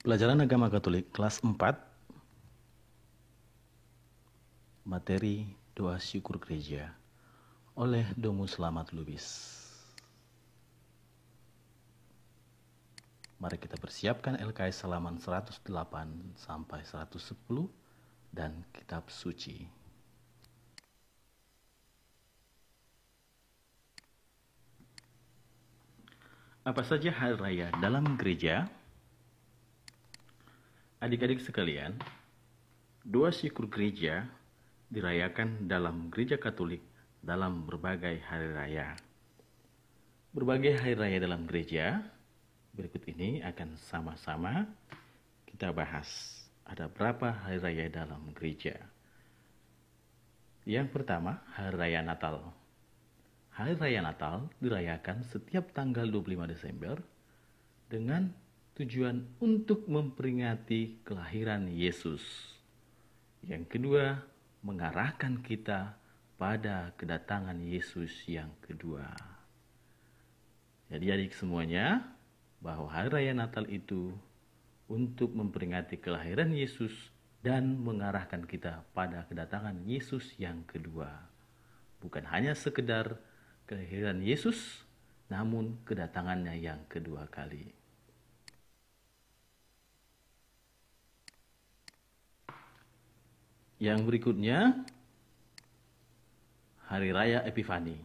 Pelajaran Agama Katolik kelas 4, materi doa syukur gereja oleh Domus Selamat Lubis. Mari kita persiapkan LKS halaman 108 sampai 110 dan kitab suci. Apa saja hari raya dalam gereja? Adik-adik sekalian, doa syukur gereja dirayakan dalam gereja Katolik dalam berbagai hari raya. Berbagai hari raya dalam gereja berikut ini akan sama-sama kita bahas. Ada berapa hari raya dalam gereja? Yang pertama, hari raya Natal. Hari raya Natal dirayakan setiap tanggal 25 Desember dengan tujuan untuk memperingati kelahiran Yesus. Yang kedua, mengarahkan kita pada kedatangan Yesus yang kedua. Jadi adik semuanya, bahwa hari raya Natal itu untuk memperingati kelahiran Yesus dan mengarahkan kita pada kedatangan Yesus yang kedua. Bukan hanya sekedar kelahiran Yesus, namun kedatangannya yang kedua kali. Yang berikutnya, Hari Raya Epifani.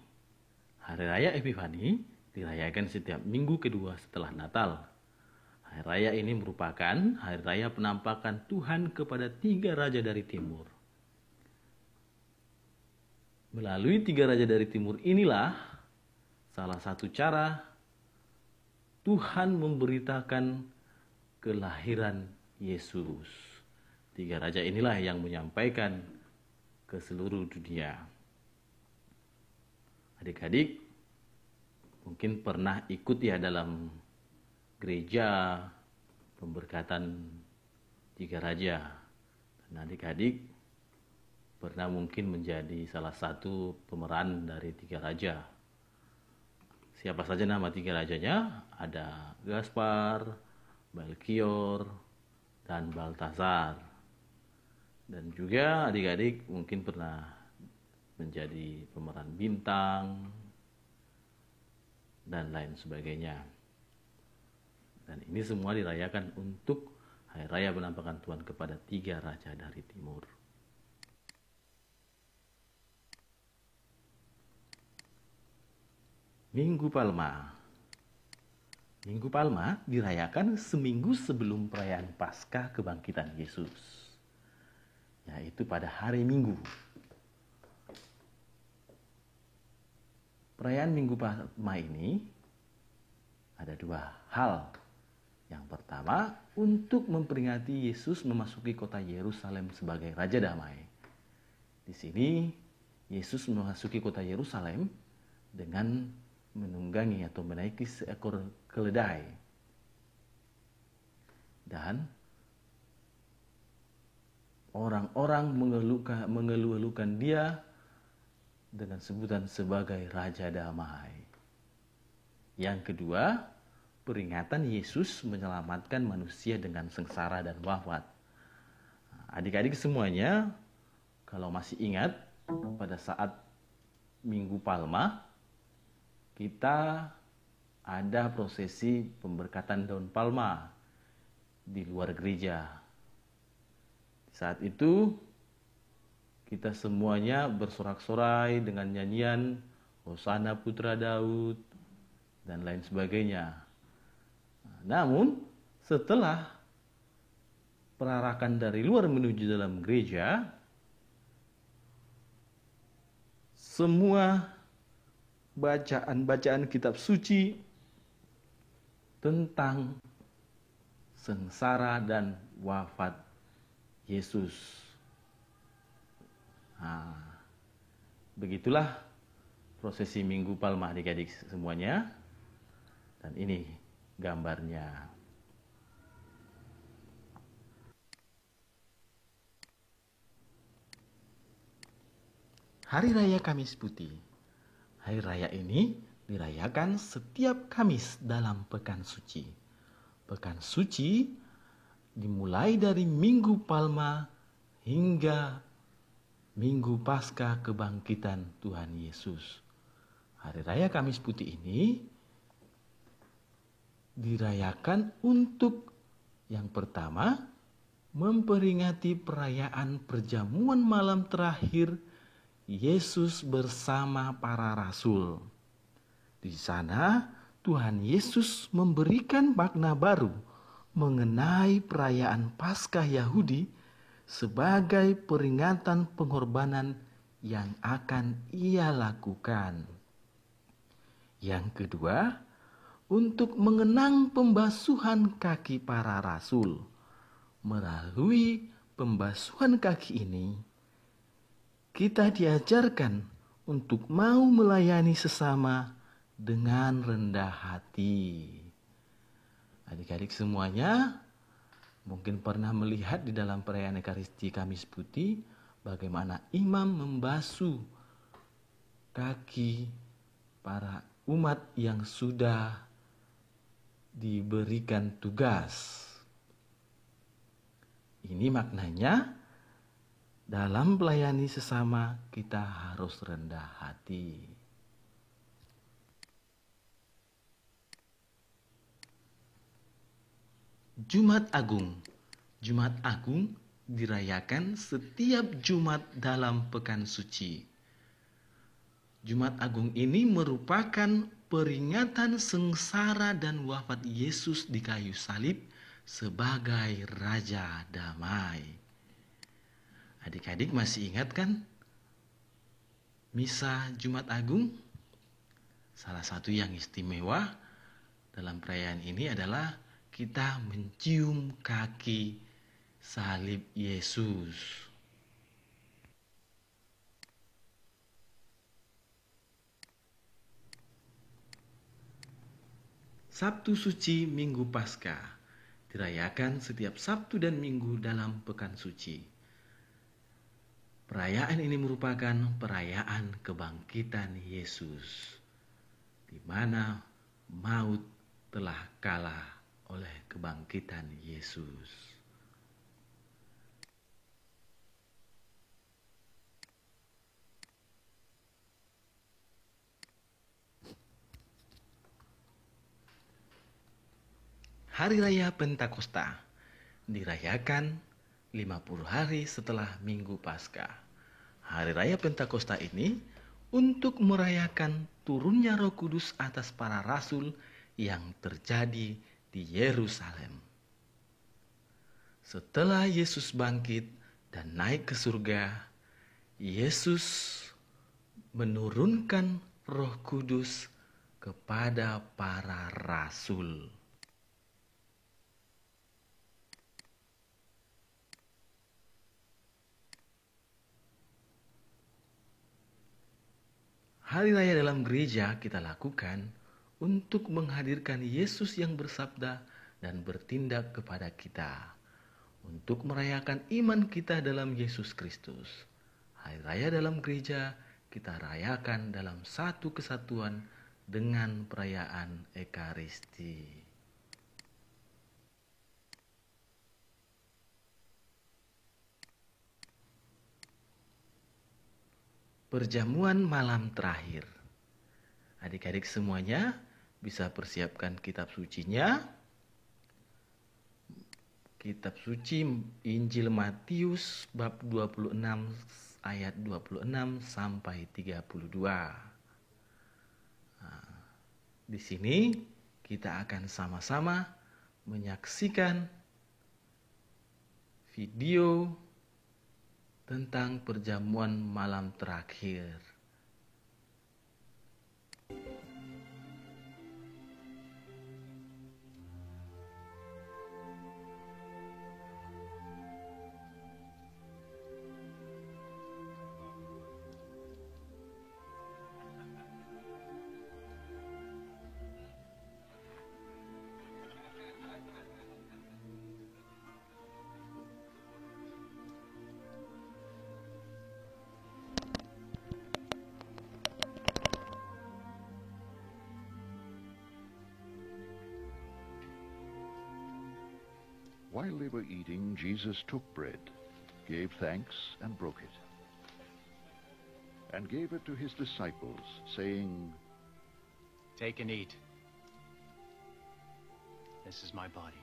Hari Raya Epifani dirayakan setiap minggu kedua setelah Natal. Hari raya ini merupakan hari raya penampakan Tuhan kepada 3 raja dari timur. Melalui 3 raja dari timur inilah salah satu cara Tuhan memberitakan kelahiran Yesus. 3 raja inilah yang menyampaikan ke seluruh dunia. Adik-adik mungkin pernah ikut ya dalam gereja pemberkatan 3 raja. Dan adik-adik pernah mungkin menjadi salah satu pemeran dari 3 raja. Siapa saja nama 3 rajanya? Ada Gaspar, Melkior, dan Baltasar. Dan juga adik-adik mungkin pernah menjadi pemeran bintang dan lain sebagainya. Dan ini semua dirayakan untuk hari raya penampakan Tuhan kepada 3 raja dari timur. Minggu Palma. Minggu Palma dirayakan seminggu sebelum perayaan Paskah kebangkitan Yesus, yaitu pada hari Minggu. Perayaan Minggu Palma ini ada 2 hal. Yang pertama, untuk memperingati Yesus memasuki kota Yerusalem sebagai Raja Damai. Di sini, Yesus memasuki kota Yerusalem dengan menunggangi atau menaiki seekor keledai. Dan orang-orang mengeluh-elukan dia dengan sebutan sebagai Raja Damai. Yang kedua, peringatan Yesus menyelamatkan manusia dengan sengsara dan wafat. Adik-adik semuanya, kalau masih ingat pada saat Minggu Palma, kita ada prosesi pemberkatan daun palma di luar gereja. Saat itu kita semuanya bersorak-sorai dengan nyanyian Hosana Putra Daud dan lain sebagainya. Namun setelah perarakan dari luar menuju dalam gereja, semua bacaan-bacaan kitab suci tentang sengsara dan wafat Yesus. Begitulah prosesi Minggu Palma adik-adik semuanya. Dan ini gambarnya. Hari Raya Kamis Putih. Hari raya ini dirayakan setiap Kamis dalam Pekan Suci. Pekan Suci dimulai dari Minggu Palma hingga Minggu Paskah kebangkitan Tuhan Yesus. Hari Raya Kamis Putih ini dirayakan untuk yang pertama memperingati perayaan perjamuan malam terakhir Yesus bersama para rasul. Di sana Tuhan Yesus memberikan makna baru mengenai perayaan Paskah Yahudi sebagai peringatan pengorbanan yang akan Ia lakukan. Yang kedua, untuk mengenang pembasuhan kaki para rasul. Melalui pembasuhan kaki ini, kita diajarkan untuk mau melayani sesama dengan rendah hati. Adik-adik semuanya mungkin pernah melihat di dalam perayaan Ekaristi Kamis Putih bagaimana imam membasuh kaki para umat yang sudah diberikan tugas. Ini maknanya dalam melayani sesama kita harus rendah hati. Jumat Agung. Jumat Agung dirayakan setiap Jumat dalam pekan suci. Jumat Agung ini merupakan peringatan sengsara dan wafat Yesus di kayu salib sebagai Raja Damai. Adik-adik masih ingat kan misa Jumat Agung? Salah satu yang istimewa dalam perayaan ini adalah kita mencium kaki salib Yesus. Sabtu Suci Minggu Paskah dirayakan setiap Sabtu dan Minggu dalam pekan suci. Perayaan ini merupakan perayaan kebangkitan Yesus, di mana maut telah kalah oleh kebangkitan Yesus. Hari Raya Pentakosta dirayakan 50 hari setelah Minggu Paskah. Hari Raya Pentakosta ini untuk merayakan turunnya Roh Kudus atas para rasul yang terjadi di Yerusalem. Setelah Yesus bangkit dan naik ke surga, Yesus menurunkan Roh Kudus kepada para rasul. Hari Raya dalam gereja kita lakukan untuk menghadirkan Yesus yang bersabda dan bertindak kepada kita, untuk merayakan iman kita dalam Yesus Kristus. Hari Raya dalam gereja kita rayakan dalam satu kesatuan dengan perayaan Ekaristi. Perjamuan malam terakhir. Adik-adik semuanya bisa persiapkan kitab sucinya. Kitab suci Injil Matius bab 26 ayat 26 sampai 32. Di sini kita akan sama-sama menyaksikan video tentang perjamuan malam terakhir. While they were eating, Jesus took bread, gave thanks, and broke it, and gave it to his disciples, saying, "Take and eat. This is my body."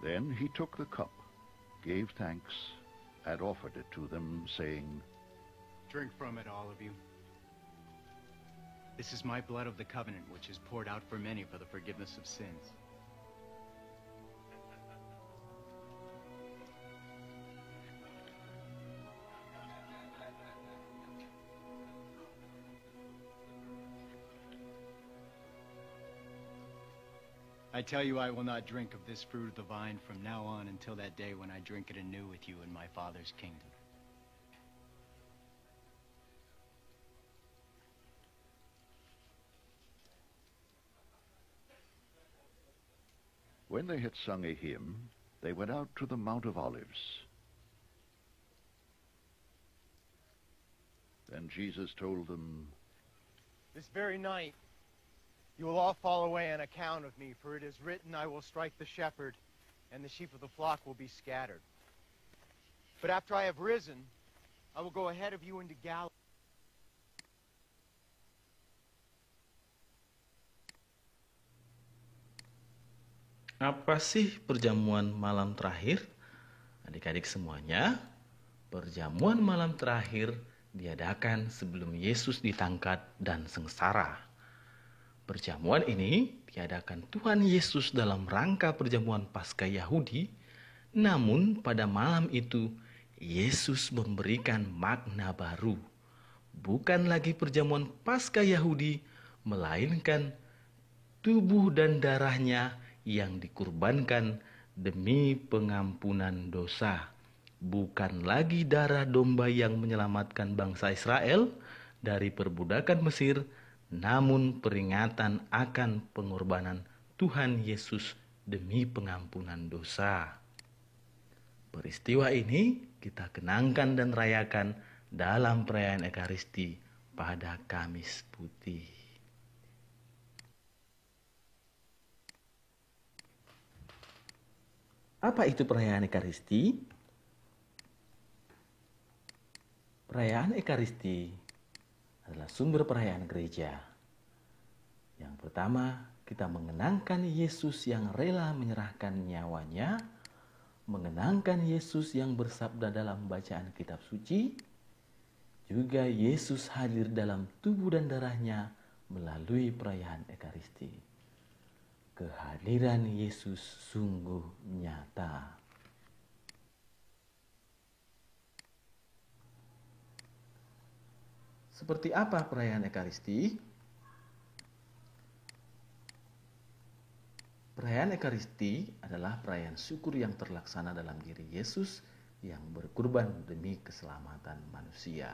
Then he took the cup, gave thanks, and offered it to them, saying, Drink from it, all of you. This is my blood of the covenant, which is poured out for many for the forgiveness of sins. I tell you, I will not drink of this fruit of the vine from now on until that day when I drink it anew with you in my Father's kingdom. When they had sung a hymn, they went out to the Mount of Olives. Then Jesus told them, This very night you will all fall away on account of me, for it is written, I will strike the shepherd, and the sheep of the flock will be scattered. But after I have risen, I will go ahead of you into Galilee. Apa sih perjamuan malam terakhir? Adik-adik semuanya, perjamuan malam terakhir diadakan sebelum Yesus ditangkap dan sengsara. Perjamuan ini diadakan Tuhan Yesus dalam rangka perjamuan Paskah Yahudi, namun pada malam itu Yesus memberikan makna baru. Bukan lagi perjamuan Paskah Yahudi, melainkan tubuh dan darahnya yang dikurbankan demi pengampunan dosa. Bukan lagi darah domba yang menyelamatkan bangsa Israel dari perbudakan Mesir, namun peringatan akan pengorbanan Tuhan Yesus demi pengampunan dosa. Peristiwa ini kita kenangkan dan rayakan dalam perayaan Ekaristi pada Kamis Putih. Apa itu perayaan Ekaristi? Perayaan Ekaristi adalah sumber perayaan gereja. Yang pertama, kita mengenangkan Yesus yang rela menyerahkan nyawanya, mengenangkan Yesus yang bersabda dalam bacaan kitab suci, juga Yesus hadir dalam tubuh dan darahnya melalui perayaan Ekaristi. Kehadiran Yesus sungguh nyata. Seperti apa perayaan Ekaristi? Perayaan Ekaristi adalah perayaan syukur yang terlaksana dalam diri Yesus yang berkorban demi keselamatan manusia.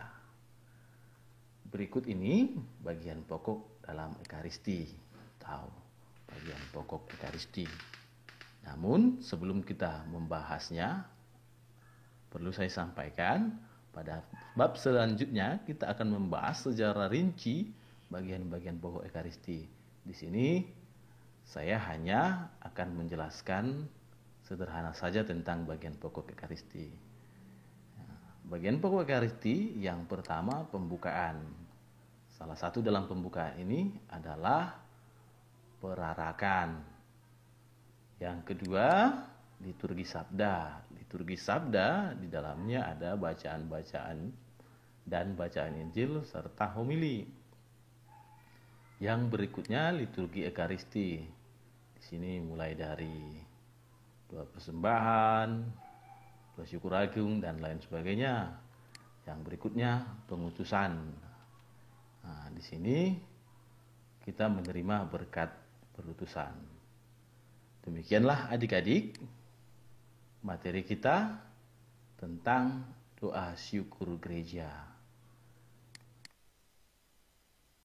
Berikut ini bagian pokok dalam Ekaristi atau bagian pokok Ekaristi. Namun sebelum kita membahasnya, perlu saya sampaikan pada bab selanjutnya kita akan membahas secara rinci bagian-bagian pokok Ekaristi. Di sini saya hanya akan menjelaskan sederhana saja tentang bagian pokok Ekaristi. Bagian pokok Ekaristi yang pertama pembukaan. Salah satu dalam pembukaan ini adalah perarakan. Yang kedua, liturgi sabda. Liturgi sabda di dalamnya ada bacaan-bacaan dan bacaan Injil serta homili. Yang berikutnya liturgi Ekaristi. Di sini mulai dari doa persembahan, doa syukur agung dan lain sebagainya. Yang berikutnya pengutusan. Nah, di sini kita menerima berkat berutusan. Demikianlah adik-adik materi kita tentang doa syukur gereja.